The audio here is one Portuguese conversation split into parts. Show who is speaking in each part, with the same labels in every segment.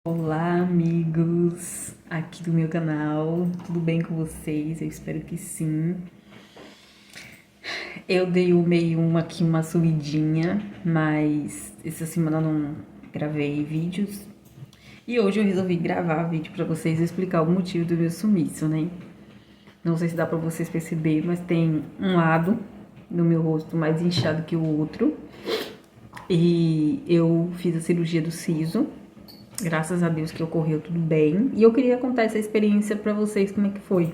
Speaker 1: Olá, amigos aqui do meu canal, tudo bem com vocês? Eu espero que sim. Eu dei aqui uma subidinha, mas essa semana eu não gravei vídeos. E hoje eu resolvi gravar vídeo pra vocês e explicar o motivo do meu sumiço, né? Não sei se dá pra vocês perceberem, mas tem um lado do meu rosto mais inchado que o outro. E eu fiz a cirurgia do siso. Graças a Deus que ocorreu tudo bem. E eu queria contar essa experiência pra vocês, como é que foi.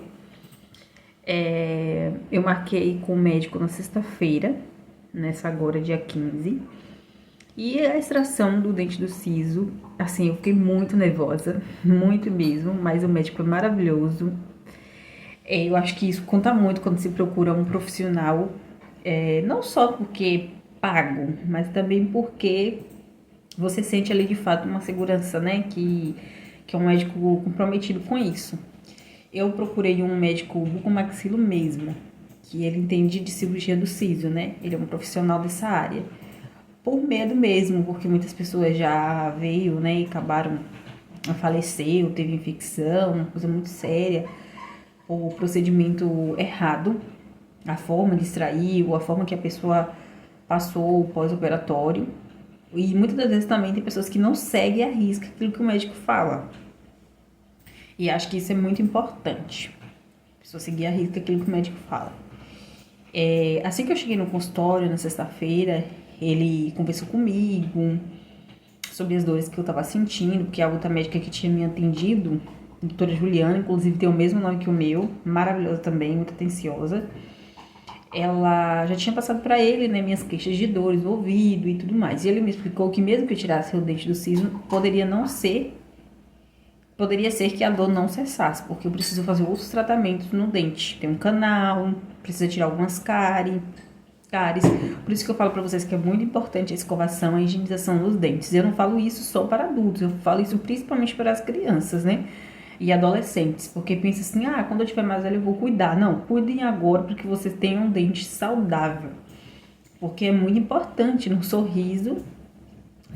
Speaker 1: Eu marquei com o médico na sexta-feira, nessa agora, dia 15. E a extração do dente do siso, assim, eu fiquei muito nervosa, muito mesmo, mas o médico foi maravilhoso. Eu acho que isso conta muito quando se procura um profissional, não só porque pago, mas também porque você sente ali de fato uma segurança, né? Que é um médico comprometido com isso. Eu procurei um médico bucomaxilo mesmo, que ele entende de cirurgia do siso, né? Ele é um profissional dessa área. Por medo mesmo, porque muitas pessoas já veio, né? E acabaram a falecer, ou teve infecção, uma coisa muito séria. O procedimento errado, a forma de extrair, ou a forma que a pessoa passou pós-operatório. E muitas das vezes também tem pessoas que não seguem à risca aquilo que o médico fala. E acho que isso é muito importante. A pessoa seguir à risca aquilo que o médico fala. Assim que eu cheguei no consultório na sexta-feira, ele conversou comigo sobre as dores que eu tava sentindo, porque a outra médica que tinha me atendido, a doutora Juliana, inclusive tem o mesmo nome que o meu, maravilhosa também, muito atenciosa. Ela já tinha passado para ele, né, minhas queixas de dores do ouvido e tudo mais. E ele me explicou que mesmo que eu tirasse o dente do siso, poderia ser que a dor não cessasse, porque eu preciso fazer outros tratamentos no dente. Tem um canal, precisa tirar algumas cáries. Por isso que eu falo para vocês que é muito importante a escovação, a higienização dos dentes. Eu não falo isso só para adultos, eu falo isso principalmente para as crianças, né? E adolescentes, porque pensa assim, quando eu tiver mais velho eu vou cuidar. Não, cuidem agora para que vocês tenham um dente saudável. Porque é muito importante no sorriso,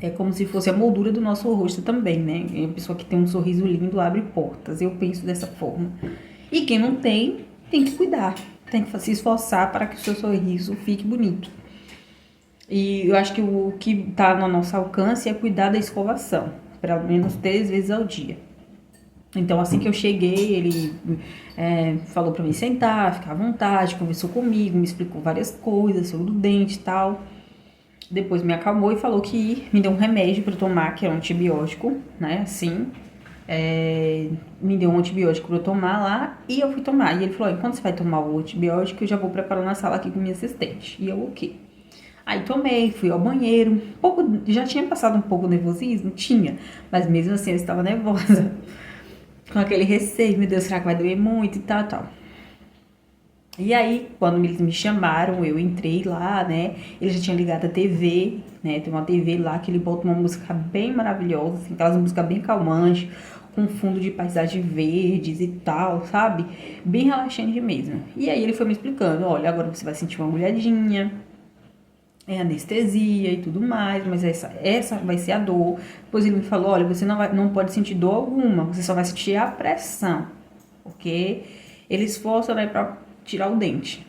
Speaker 1: é como se fosse a moldura do nosso rosto também, né? A pessoa que tem um sorriso lindo abre portas, eu penso dessa forma. E quem não tem, tem que cuidar, tem que se esforçar para que o seu sorriso fique bonito. E eu acho que o que está no nosso alcance é cuidar da escovação, pelo menos 3 vezes ao dia. Então, assim que eu cheguei, ele falou pra mim sentar, ficar à vontade, conversou comigo, me explicou várias coisas sobre o dente e tal. Depois me acalmou e falou que me deu um remédio pra tomar, que é um antibiótico, né, assim. Me deu um antibiótico pra eu tomar lá e eu fui tomar. E ele falou, enquanto você vai tomar o antibiótico, eu já vou preparar na sala aqui com minha assistente. E eu, ok. Aí tomei, fui ao banheiro, já tinha passado um pouco o nervosismo? Tinha, mas mesmo assim eu estava nervosa. Com aquele receio, meu Deus, será que vai doer muito e tal. E aí, quando eles me chamaram, eu entrei lá, né? Ele já tinha ligado a TV, né? Tem uma TV lá que ele bota uma música bem maravilhosa, assim, aquelas músicas bem calmantes, com fundo de paisagem verdes e tal, sabe? Bem relaxante mesmo. E aí ele foi me explicando, olha, agora você vai sentir uma agulhadinha, anestesia e tudo mais, mas essa vai ser a dor. Depois ele me falou, olha, você não pode sentir dor alguma, você só vai sentir a pressão, porque eles forçam, né, pra tirar o dente.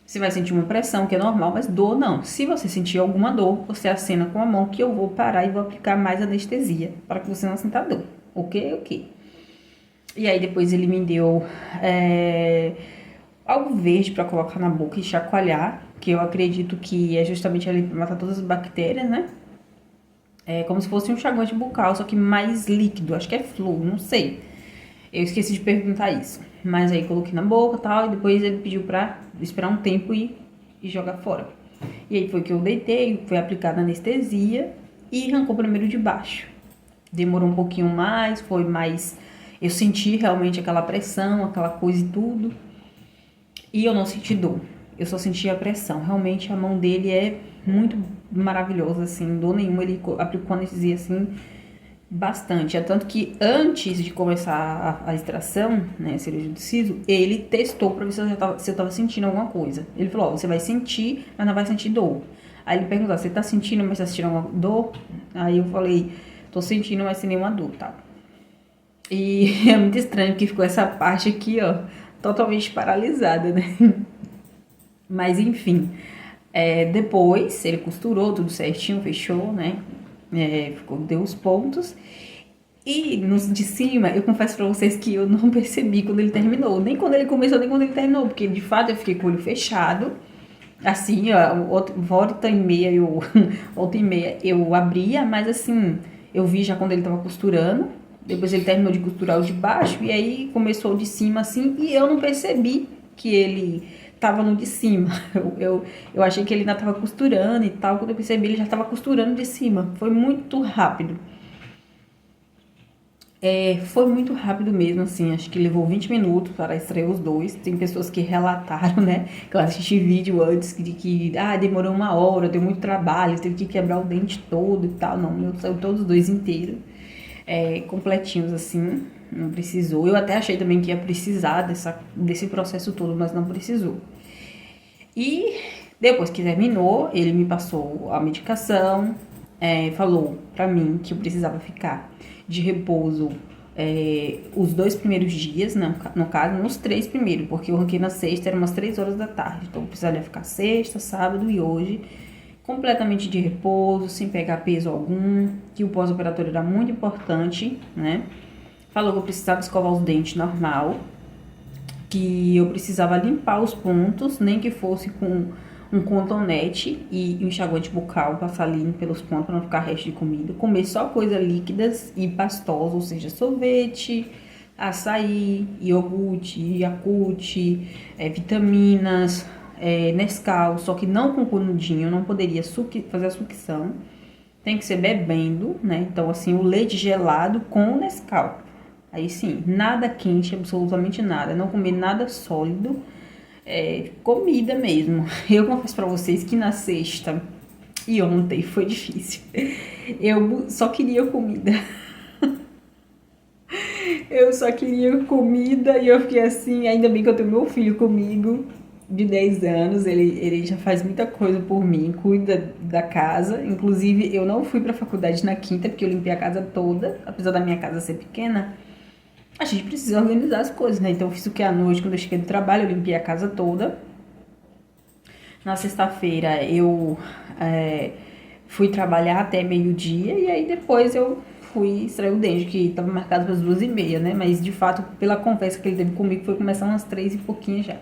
Speaker 1: Você vai sentir uma pressão, que é normal, mas dor não. Se você sentir alguma dor, você acena com a mão que eu vou parar e vou aplicar mais anestesia, para que você não sinta dor, ok? E aí depois ele me deu algo verde para colocar na boca e chacoalhar, que eu acredito que é justamente ali para matar todas as bactérias, né? É como se fosse um enxaguante bucal, só que mais líquido, acho que é flúor, não sei. Eu esqueci de perguntar isso. Mas aí coloquei na boca e tal, e depois ele pediu pra esperar um tempo e jogar fora. E aí foi que eu deitei, foi aplicada anestesia e arrancou primeiro de baixo. Demorou um pouquinho mais, foi mais... Eu senti realmente aquela pressão, aquela coisa e tudo. E eu não senti dor, eu só senti a pressão. Realmente a mão dele é muito maravilhosa, assim, dor nenhuma. Ele aplicou anestesia, assim, bastante. É tanto que antes de começar a extração, né, a cirurgia do siso, ele testou pra ver se eu tava sentindo alguma coisa. Ele falou, você vai sentir, mas não vai sentir dor. Aí ele perguntou, você tá sentindo, mas tá sentindo alguma dor? Aí eu falei, tô sentindo, mas sem nenhuma dor, tá? E é muito estranho que ficou essa parte aqui, ó, totalmente paralisada, né? Mas enfim, depois ele costurou tudo certinho, fechou, né? Deu os pontos. E nos de cima, eu confesso pra vocês que eu não percebi quando ele terminou. Nem quando ele começou, nem quando ele terminou. Porque de fato eu fiquei com o olho fechado. Assim, ó, volta e meia volta e meia eu abria, mas assim, eu vi já quando ele tava costurando. Depois ele terminou de costurar o de baixo. E aí começou o de cima assim. E eu não percebi que ele tava no de cima. Eu achei que ele ainda tava costurando e tal. Quando eu percebi, ele já tava costurando de cima. Foi muito rápido. Foi muito rápido mesmo, assim, acho que levou 20 minutos para extrair os dois. Tem pessoas que relataram, né, que eu assisti vídeo antes de que, demorou 1 hora, deu muito trabalho, teve que quebrar o dente todo e tal. Não, meu, saiu todos os dois inteiros, completinhos, assim, não precisou. Eu até achei também que ia precisar desse processo todo, mas não precisou. E depois que terminou, ele me passou a medicação, falou pra mim que eu precisava ficar de repouso os 2 primeiros dias, no caso, nos 3 primeiros, porque eu ranquei na sexta, era umas 3 horas da tarde, então eu precisaria ficar sexta, sábado e hoje, completamente de repouso, sem pegar peso algum, que o pós-operatório era muito importante, né? Falou que eu precisava escovar os dentes normal, que eu precisava limpar os pontos, nem que fosse com um cotonete e um enxaguante bucal, passar limpo pelos pontos para não ficar resto de comida. Comer só coisas líquidas e pastosas, ou seja, sorvete, açaí, iogurte, Yakult, vitaminas, Nescau, só que não com canudinho, eu não poderia fazer a sucção. Tem que ser bebendo, né? Então, assim, o leite gelado com Nescau. Aí sim, nada quente, absolutamente nada. Não comer nada sólido. Comida mesmo. Eu confesso pra vocês que na sexta e ontem foi difícil. Eu só queria comida. Eu só queria comida e eu fiquei assim, ainda bem que eu tenho meu filho comigo, de 10 anos, ele já faz muita coisa por mim, cuida da casa. Inclusive, eu não fui pra faculdade na quinta, porque eu limpei a casa toda, apesar da minha casa ser pequena. A gente precisa organizar as coisas, né? Então eu fiz o que à noite, quando eu cheguei do trabalho, eu limpei a casa toda. Na sexta-feira eu fui trabalhar até meio-dia e aí depois eu fui extrair o dente, que estava marcado para as 2h30, né? Mas de fato, pela conversa que ele teve comigo, foi começar umas 3 e pouquinho já.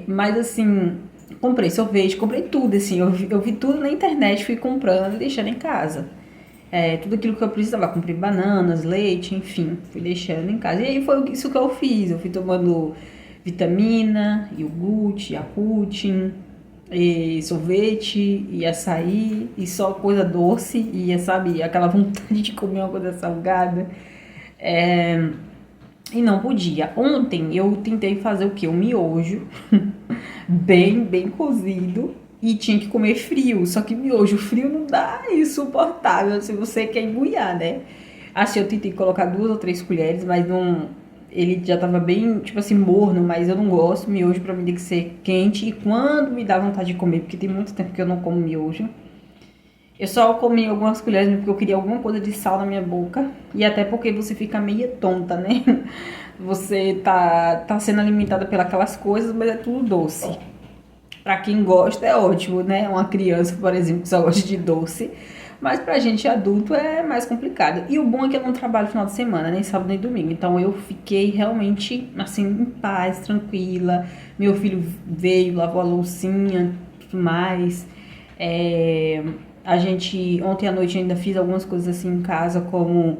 Speaker 1: Mas assim, comprei sorvete, comprei tudo, assim, eu vi tudo na internet, fui comprando e deixando em casa. Tudo aquilo que eu precisava, comprei bananas, leite, enfim, fui deixando em casa. E aí foi isso que eu fiz, eu fui tomando vitamina, iogurte, Yakult, sorvete, e açaí, e só coisa doce, e sabe, aquela vontade de comer uma coisa salgada. E não podia. Ontem eu tentei fazer o quê? Um miojo, bem cozido, e tinha que comer frio. Só que miojo frio não dá, é insuportável se você quer embuiar, né? Assim, eu tentei colocar 2 ou 3 colheres, mas não. Ele já tava bem, tipo assim, morno, mas eu não gosto. Miojo pra mim tem que ser quente. E quando me dá vontade de comer, porque tem muito tempo que eu não como miojo, eu só comi algumas colheres porque eu queria alguma coisa de sal na minha boca. E até porque você fica meio tonta, né? Você tá sendo alimentada pelas coisas, mas é tudo doce. Pra quem gosta é ótimo, né? Uma criança, por exemplo, que só gosta de doce. Mas pra gente adulto é mais complicado. E o bom é que eu não trabalho final de semana, nem sábado nem domingo. Então eu fiquei realmente, assim, em paz, tranquila. Meu filho veio, lavou a loucinha, tudo mais. Ontem à noite ainda fiz algumas coisas assim em casa, como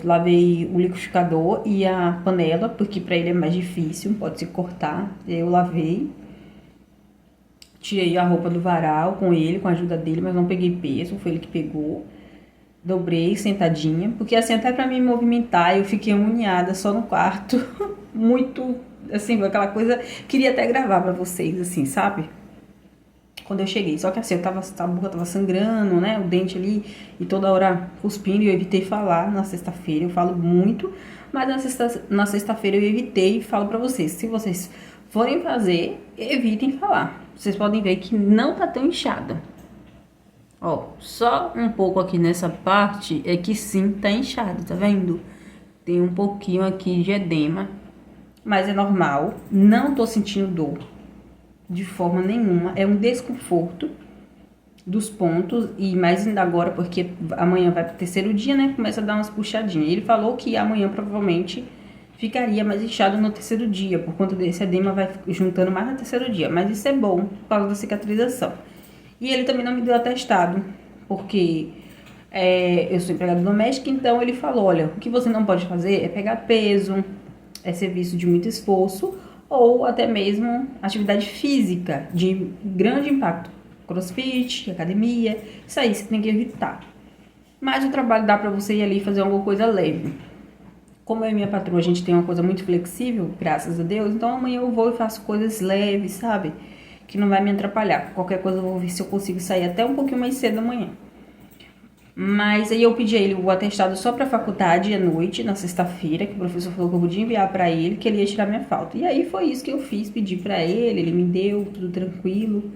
Speaker 1: lavei o liquidificador e a panela, porque pra ele é mais difícil, pode se cortar. Eu lavei. Tirei a roupa do varal com ele, com a ajuda dele, mas não peguei peso, foi ele que pegou. Dobrei sentadinha, porque assim, até pra me movimentar, eu fiquei unhada só no quarto. Muito, assim, aquela coisa. Queria até gravar pra vocês, assim, sabe? Quando eu cheguei. Só que assim, a boca tava sangrando, né? O dente ali, e toda hora cuspindo, e eu evitei falar na sexta-feira. Eu falo muito, mas na sexta-feira eu evitei e falo pra vocês. Se vocês forem fazer, evitem falar. Vocês podem ver que não tá tão inchada. Ó, só um pouco aqui nessa parte é que sim, tá inchado, tá vendo? Tem um pouquinho aqui de edema, mas é normal. Não tô sentindo dor de forma nenhuma. É um desconforto dos pontos, e mais ainda agora, porque amanhã vai pro terceiro dia, né? Começa a dar umas puxadinhas. Ele falou que amanhã provavelmente ficaria mais inchado no terceiro dia, por conta desse edema vai juntando mais no terceiro dia. Mas isso é bom por causa da cicatrização. E ele também não me deu atestado, porque eu sou empregada doméstica, então ele falou, olha, o que você não pode fazer é pegar peso, é serviço de muito esforço, ou até mesmo atividade física de grande impacto. Crossfit, academia, isso aí você tem que evitar. Mas o trabalho dá pra você ir ali fazer alguma coisa leve. Como eu e minha patroa, a gente tem uma coisa muito flexível, graças a Deus, então amanhã eu vou e faço coisas leves, sabe? Que não vai me atrapalhar. Qualquer coisa eu vou ver se eu consigo sair até um pouquinho mais cedo amanhã. Mas aí eu pedi a ele o atestado só pra faculdade à noite, na sexta-feira, que o professor falou que eu podia enviar pra ele, que ele ia tirar minha falta. E aí foi isso que eu fiz, pedi pra ele me deu, tudo tranquilo.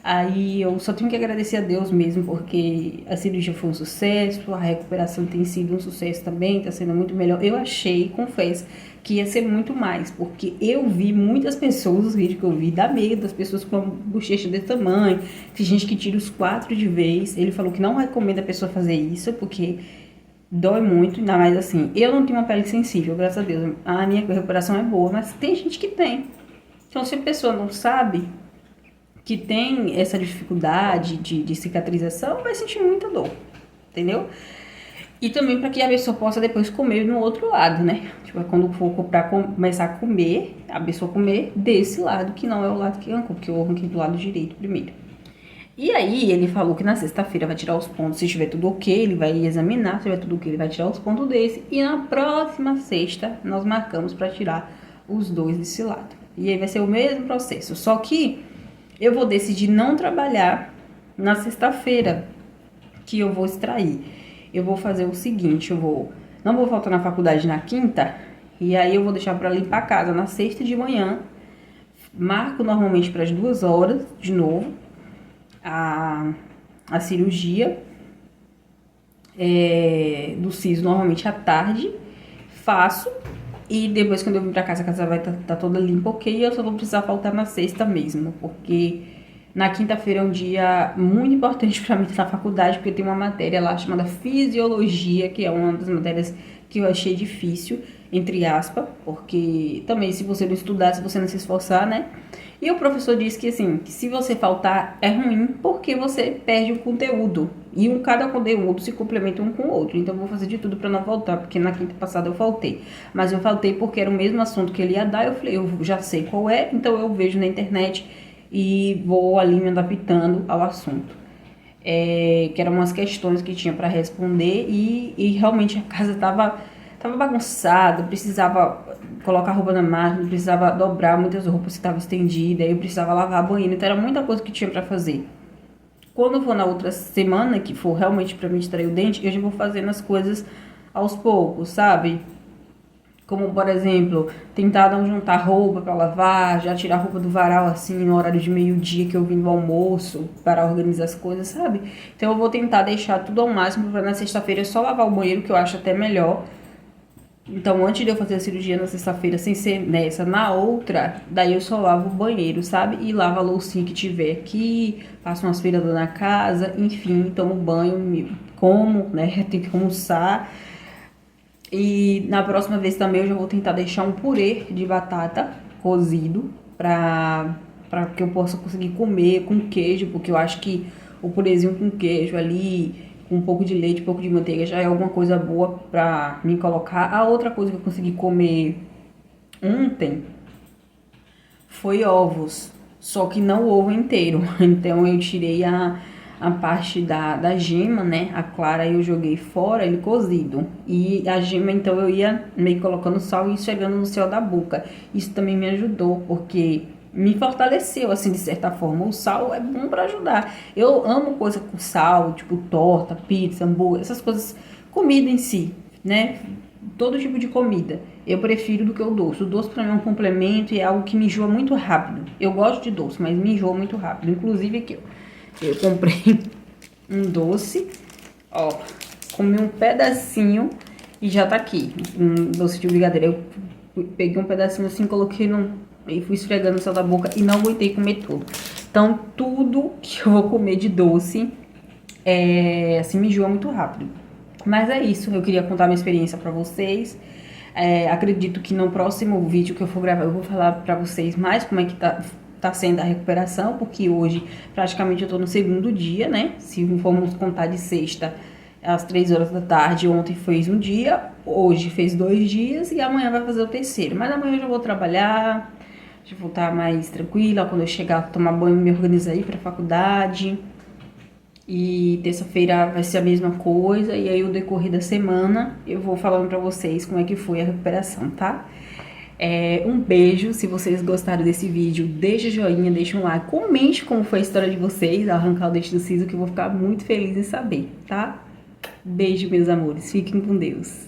Speaker 1: Aí eu só tenho que agradecer a Deus mesmo, porque a cirurgia foi um sucesso, a recuperação tem sido um sucesso também, tá sendo muito melhor. Eu achei, confesso, que ia ser muito mais, porque eu vi muitas pessoas, os vídeos que eu vi, dá medo das pessoas com uma bochecha desse tamanho, tem gente que tira os 4 de vez. Ele falou que não recomenda a pessoa fazer isso, porque dói muito, ainda mais assim. Eu não tenho uma pele sensível, graças a Deus, a minha recuperação é boa, mas tem gente que tem. Então se a pessoa não sabe que tem essa dificuldade de cicatrização, vai sentir muita dor, entendeu? E também para que a pessoa possa depois comer no outro lado, né? Tipo, quando for para começar a comer, a pessoa comer desse lado, que não é o lado que arrancou, porque eu arranquei do lado direito primeiro. E aí ele falou que na sexta-feira vai tirar os pontos, se estiver tudo ok, ele vai examinar, se tiver tudo ok, ele vai tirar os pontos desse, e na próxima sexta nós marcamos para tirar os 2 desse lado. E aí vai ser o mesmo processo, só que eu vou decidir não trabalhar na sexta-feira, que eu vou extrair. Eu vou fazer o seguinte, não vou faltar na faculdade na quinta, e aí eu vou deixar para limpar a casa na sexta de manhã. Marco normalmente para as 2 horas, de novo, a cirurgia do siso, normalmente à tarde, faço. E depois, quando eu vim pra casa, a casa vai tá toda limpa, ok. Eu só vou precisar faltar na sexta mesmo, porque na quinta-feira é um dia muito importante pra mim na faculdade, porque tem uma matéria lá chamada Fisiologia, que é uma das matérias que eu achei difícil, entre aspas, porque também se você não estudar, se você não se esforçar, né? E o professor disse que assim, que se você faltar é ruim porque você perde o conteúdo. E cada conteúdo se complementa um com o outro. Então eu vou fazer de tudo pra não faltar, porque na quinta passada eu faltei. Mas eu faltei porque era o mesmo assunto que ele ia dar. Eu falei, eu já sei qual é, então eu vejo na internet e vou ali me adaptando ao assunto. Que eram umas questões que tinha pra responder e realmente a casa tava bagunçada, precisava colocar roupa na máquina, precisava dobrar muitas roupas que estavam estendidas, eu precisava lavar a banheira, então era muita coisa que tinha pra fazer. Quando for na outra semana, que for realmente pra mim extrair o dente, eu já vou fazendo as coisas aos poucos, sabe? Como, por exemplo, tentar não juntar roupa pra lavar, já tirar a roupa do varal, assim, no horário de meio-dia que eu vim do almoço, para organizar as coisas, sabe? Então eu vou tentar deixar tudo ao máximo pra na sexta-feira só lavar o banheiro, que eu acho até melhor. Então, antes de eu fazer a cirurgia na sexta-feira, sem ser nessa, na outra, daí eu só lavo o banheiro, sabe? E lavo a loucinha que tiver aqui, faço uma aspiradora na casa, enfim, tomo banho, como, né? Tenho que almoçar. E na próxima vez também eu já vou tentar deixar um purê de batata cozido pra que eu possa conseguir comer com queijo, porque eu acho que o purezinho com queijo ali, com um pouco de leite, um pouco de manteiga, já é alguma coisa boa pra me colocar. A outra coisa que eu consegui comer ontem foi ovos, só que não o ovo inteiro. Então eu tirei a parte da gema, né? A clara eu joguei fora, ele cozido. E a gema, então, eu ia meio colocando sal e chegando no céu da boca. Isso também me ajudou, porque me fortaleceu, assim, de certa forma. O sal é bom pra ajudar. Eu amo coisa com sal, tipo torta, pizza, hambúrguer, essas coisas, comida em si, né? Todo tipo de comida. Eu prefiro do que o doce. O doce pra mim é um complemento e é algo que me enjoa muito rápido. Eu gosto de doce, mas me enjoa muito rápido. Inclusive aqui, ó. Eu comprei um doce. Ó, comi um pedacinho e já tá aqui. Um doce de brigadeiro. Eu peguei um pedacinho assim, coloquei e fui esfregando no céu da boca e não aguentei comer tudo. Então, tudo que eu vou comer de doce, assim, me enjoa muito rápido. Mas é isso, eu queria contar minha experiência pra vocês. Acredito que no próximo vídeo que eu for gravar, eu vou falar pra vocês mais como é que tá sendo a recuperação, porque hoje praticamente eu tô no segundo dia, né? Se formos contar de sexta, às 3 horas da tarde, ontem fez um dia, hoje fez 2 dias e amanhã vai fazer o terceiro. Mas amanhã eu já vou trabalhar, já vou estar mais tranquila, quando eu chegar, tomar banho, me organizar aí pra faculdade. E terça-feira vai ser a mesma coisa, e aí o decorrer da semana eu vou falando pra vocês como é que foi a recuperação, tá? Um beijo, se vocês gostaram desse vídeo, deixa o joinha, deixa um like, comente como foi a história de vocês, arrancar o dente do siso, que eu vou ficar muito feliz em saber, tá? Beijo, meus amores, fiquem com Deus.